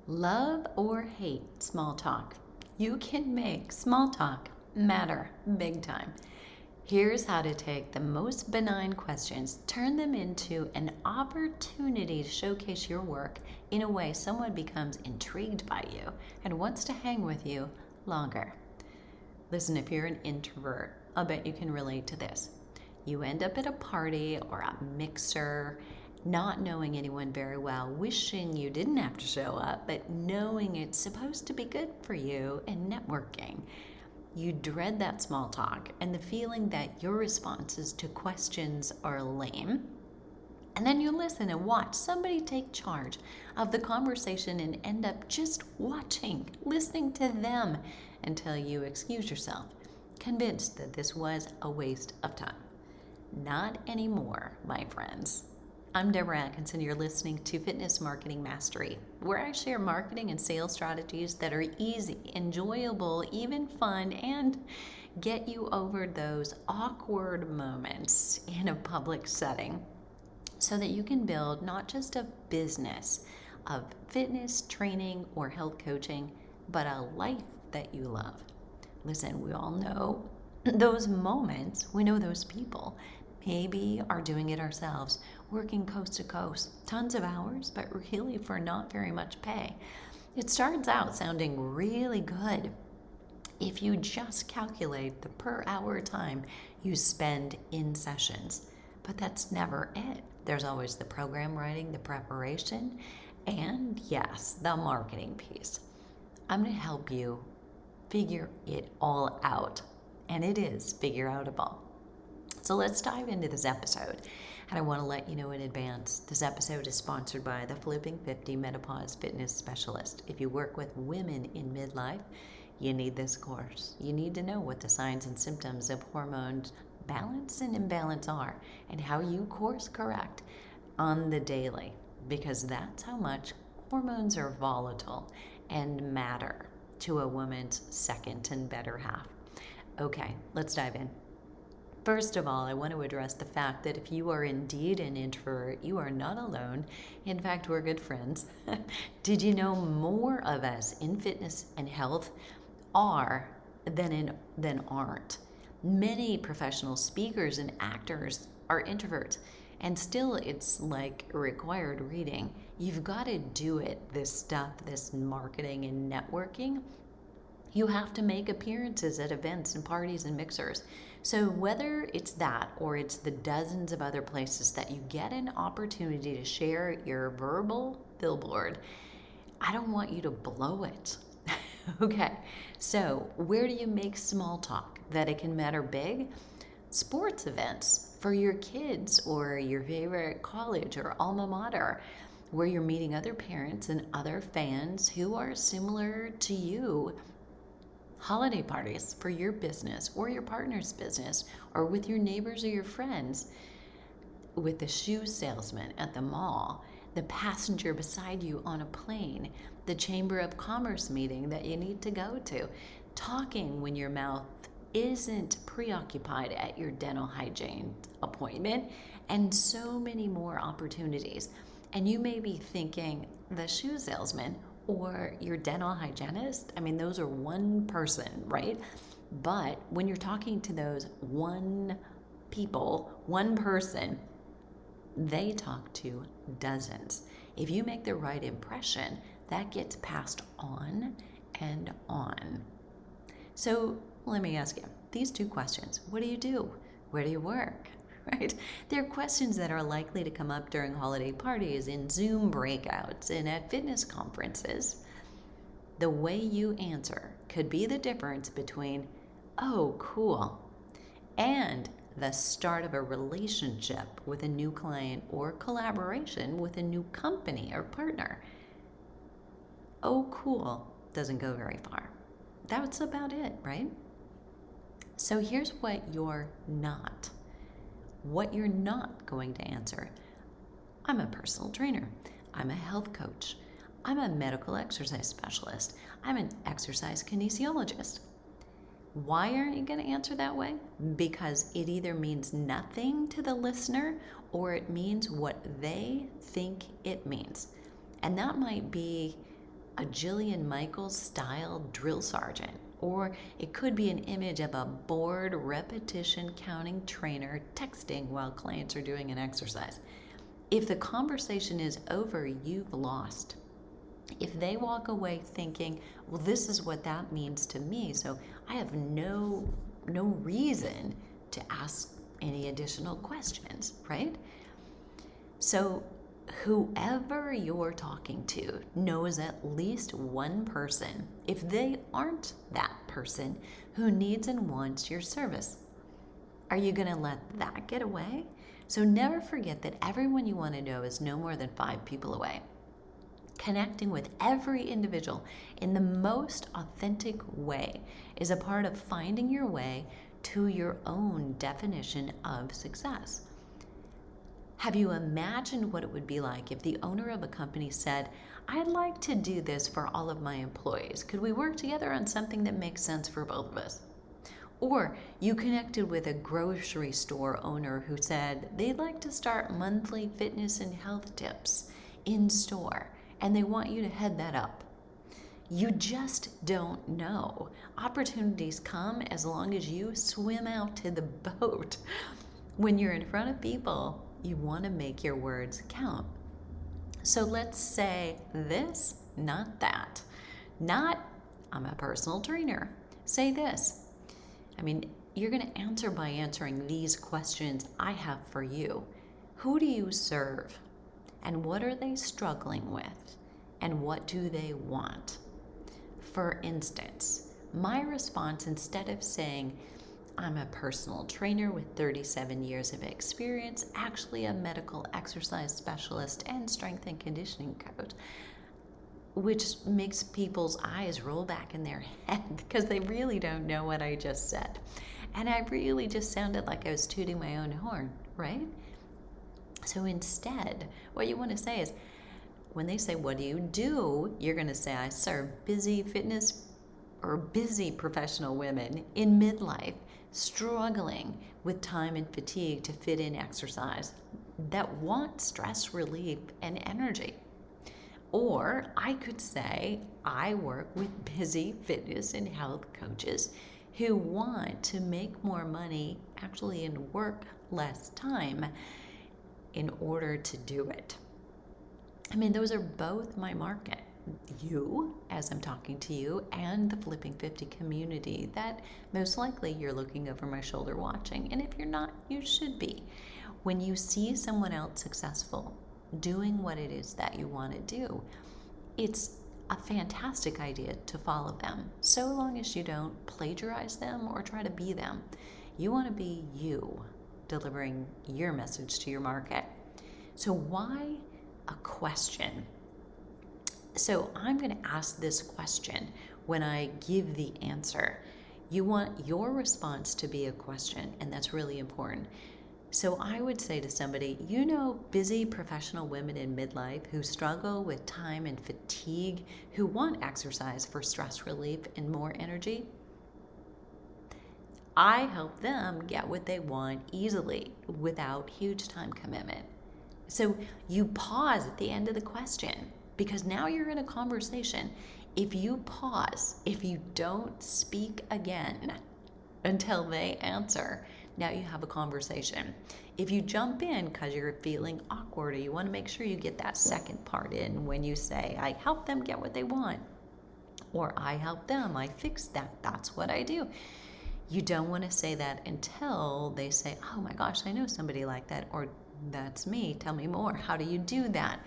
Love or hate small talk? You can make small talk matter big time. Here's how to take the most benign questions, turn them into an opportunity to showcase your work in a way someone becomes intrigued by you and wants to hang with you longer. Listen, if you're an introvert, I'll bet you can relate to this. You end up at a party or a mixer, not knowing anyone very well, wishing you didn't have to show up, but knowing it's supposed to be good for you and networking. You dread that small talk and the feeling that your responses to questions are lame. And then you listen and watch somebody take charge of the conversation and end up just watching, listening to them until you excuse yourself, convinced that this was a waste of time. Not anymore, my friends. I'm Deborah Atkinson. You're listening to Fitness Marketing Mastery, where I share marketing and sales strategies that are easy, enjoyable, even fun, and get you over those awkward moments in a public setting so that you can build not just a business of fitness, training, or health coaching, but a life that you love. Listen, we all know those moments, we know those people maybe are doing it ourselves, working coast to coast, tons of hours, but really for not very much pay. It starts out sounding really good if you just calculate the per hour time you spend in sessions, but that's never it. There's always the program writing, the preparation, and yes, the marketing piece. I'm going to help you figure it all out, and it is figure outable. So let's dive into this episode. And I want to let you know in advance, this episode is sponsored by the Flipping 50 Menopause Fitness Specialist. If you work with women in midlife, you need this course. You need to know what the signs and symptoms of hormones balance and imbalance are and how you course correct on the daily, because that's how much hormones are volatile and matter to a woman's second and better half. Okay, let's dive in. First of all, I want to address the fact that if you are indeed an introvert, you are not alone. In fact, we're good friends. Did you know more of us in fitness and health are than aren't? Many professional speakers and actors are introverts, and still it's like required reading. You've got to do it, this stuff, this marketing and networking. You have to make appearances at events and parties and mixers. So whether it's that or it's the dozens of other places that you get an opportunity to share your verbal billboard, I don't want you to blow it. Okay, so where do you make small talk that it can matter big? Sports events for your kids or your favorite college or alma mater, where you're meeting other parents and other fans who are similar to you. Holiday parties for your business or your partner's business, or with your neighbors or your friends, with the shoe salesman at the mall, the passenger beside you on a plane, the chamber of commerce meeting that you need to go to, talking when your mouth isn't preoccupied at your dental hygiene appointment, and so many more opportunities. And you may be thinking, the shoe salesman or your dental hygienist, I mean, those are one person, right? But when you're talking to those one person, they talk to dozens. If you make the right impression, that gets passed on and on. So let me ask you these two questions. What do you do? Where do you work? Right? They're questions that are likely to come up during holiday parties, in Zoom breakouts, and at fitness conferences. The way you answer could be the difference between, oh, cool, and the start of a relationship with a new client or collaboration with a new company or partner. Oh, cool doesn't go very far. That's about it, right? So here's what you're not. What you're not going to answer. I'm a personal trainer. I'm a health coach. I'm a medical exercise specialist. I'm an exercise kinesiologist. Why aren't you going to answer that way? Because it either means nothing to the listener or it means what they think it means. And that might be a Jillian Michaels style drill sergeant, or it could be an image of a bored repetition counting trainer texting while clients are doing an exercise. If the conversation is over, you've lost. If they walk away thinking, well, this is what that means to me, so I have no reason to ask any additional questions, right? So whoever you're talking to knows at least one person, if they aren't that person, who needs and wants your service. Are you going to let that get away? So never forget that everyone you want to know is no more than 5 people away. Connecting with every individual in the most authentic way is a part of finding your way to your own definition of success. Have you imagined what it would be like if the owner of a company said, I'd like to do this for all of my employees. Could we work together on something that makes sense for both of us? Or you connected with a grocery store owner who said they'd like to start monthly fitness and health tips in store, and they want you to head that up. You just don't know. Opportunities come as long as you swim out to the boat. When you're in front of people, you want to make your words count. So let's say this, not that. Not, I'm a personal trainer. Say this. You're going to answer by answering these questions I have for you. Who do you serve? And what are they struggling with? And what do they want? For instance, my response, instead of saying, I'm a personal trainer with 37 years of experience, actually a medical exercise specialist and strength and conditioning coach, which makes people's eyes roll back in their head because they really don't know what I just said. And I really just sounded like I was tooting my own horn, right? So instead, what you want to say is, when they say, what do? You're going to say, I serve busy professional women in midlife struggling with time and fatigue to fit in exercise that want stress relief and energy. Or I could say, I work with busy fitness and health coaches who want to make more money actually and work less time in order to do it. Those are both my market. You, as I'm talking to you, and the Flipping 50 community that most likely you're looking over my shoulder watching. And if you're not, you should be. When you see someone else successful doing what it is that you want to do, it's a fantastic idea to follow them, so long as you don't plagiarize them or try to be them. You want to be you, delivering your message to your market. So why a question? So I'm going to ask this question when I give the answer. You want your response to be a question, and that's really important. So I would say to somebody, busy professional women in midlife who struggle with time and fatigue, who want exercise for stress relief and more energy. I help them get what they want easily without huge time commitment. So you pause at the end of the question, because now you're in a conversation. If you pause, if you don't speak again until they answer, now you have a conversation. If you jump in because you're feeling awkward, or you want to make sure you get that second part in when you say, I help them get what they want, or I help them, I fix that, that's what I do. You don't want to say that until they say, oh my gosh, I know somebody like that, or that's me, tell me more, how do you do that?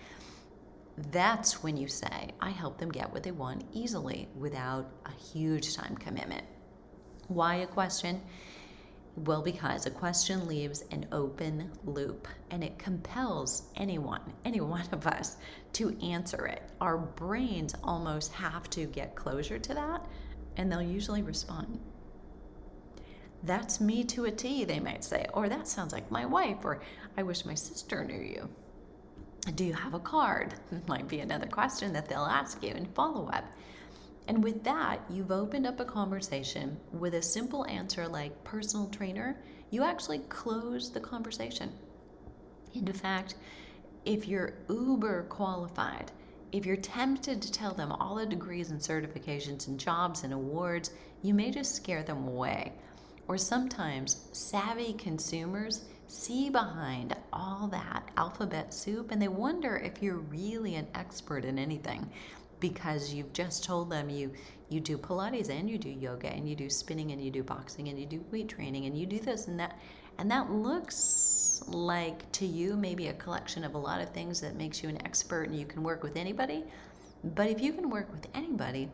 That's when you say, I help them get what they want easily without a huge time commitment. Why a question? Well, because a question leaves an open loop and it compels any one of us to answer it. Our brains almost have to get closure to that, and they'll usually respond. That's me to a T, they might say, or that sounds like my wife, or I wish my sister knew you. Do you have a card? Might be another question that they'll ask you in follow-up. And with that, you've opened up a conversation with a simple answer like personal trainer. You actually close the conversation. In fact, if you're uber qualified, if you're tempted to tell them all the degrees and certifications and jobs and awards, you may just scare them away. Or sometimes savvy consumers see behind all that alphabet soup and they wonder if you're really an expert in anything because you've just told them you do Pilates and you do yoga and you do spinning and you do boxing and you do weight training and you do this and that. And that looks like to you maybe a collection of a lot of things that makes you an expert and you can work with anybody. But if you can work with anybody,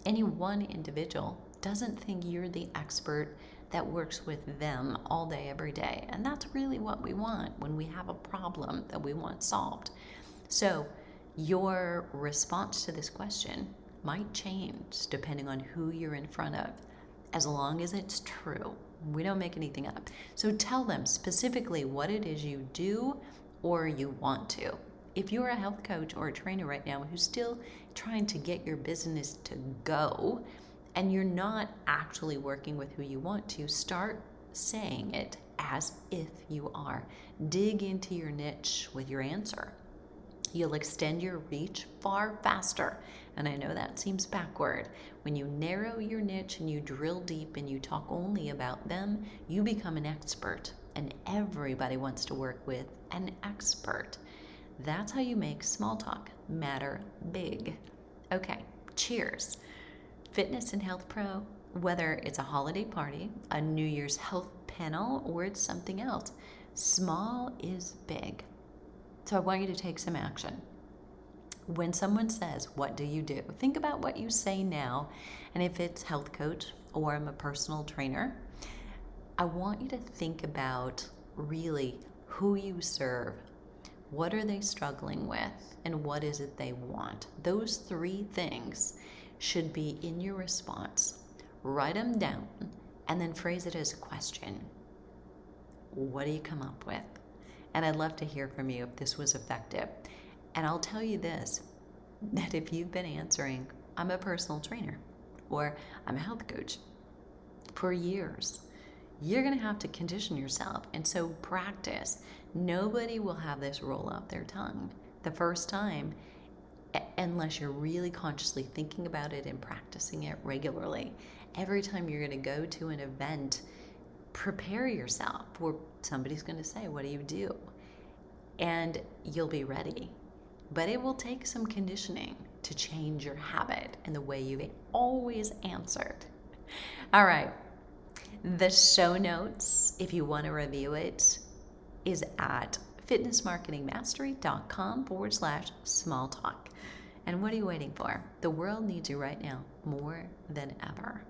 any one individual doesn't think you're the expert that works with them all day, every day. And that's really what we want when we have a problem that we want solved. So your response to this question might change depending on who you're in front of, as long as it's true. We don't make anything up. So tell them specifically what it is you do or you want to. If you're a health coach or a trainer right now who's still trying to get your business to go and you're not actually working with who you want to, start saying it as if you are. Dig into your niche with your answer. You'll extend your reach far faster. And I know that seems backward. When you narrow your niche and you drill deep and you talk only about them, you become an expert. And everybody wants to work with an expert. That's how you make small talk matter big. Okay, cheers. Fitness and health pro, whether it's a holiday party, a New Year's health panel, or it's something else, small is big. So I want you to take some action. When someone says, what do you do? Think about what you say now. And if it's health coach or I'm a personal trainer, I want you to think about really who you serve. What are they struggling with? And what is it they want? Those three things should be in your response. Write them down and then phrase it as a question. What do you come up with? And I'd love to hear from you if this was effective. And I'll tell you this, that if you've been answering, I'm a personal trainer or I'm a health coach for years, you're going to have to condition yourself. And so practice. Nobody will have this roll off their tongue the first time unless you're really consciously thinking about it and practicing it regularly. Every time you're going to go to an event, prepare yourself for somebody's going to say, what do you do? And you'll be ready. But it will take some conditioning to change your habit and the way you always answered. All right. The show notes, if you want to review it, is at fitnessmarketingmastery.com/small talk. And what are you waiting for? The world needs you right now more than ever.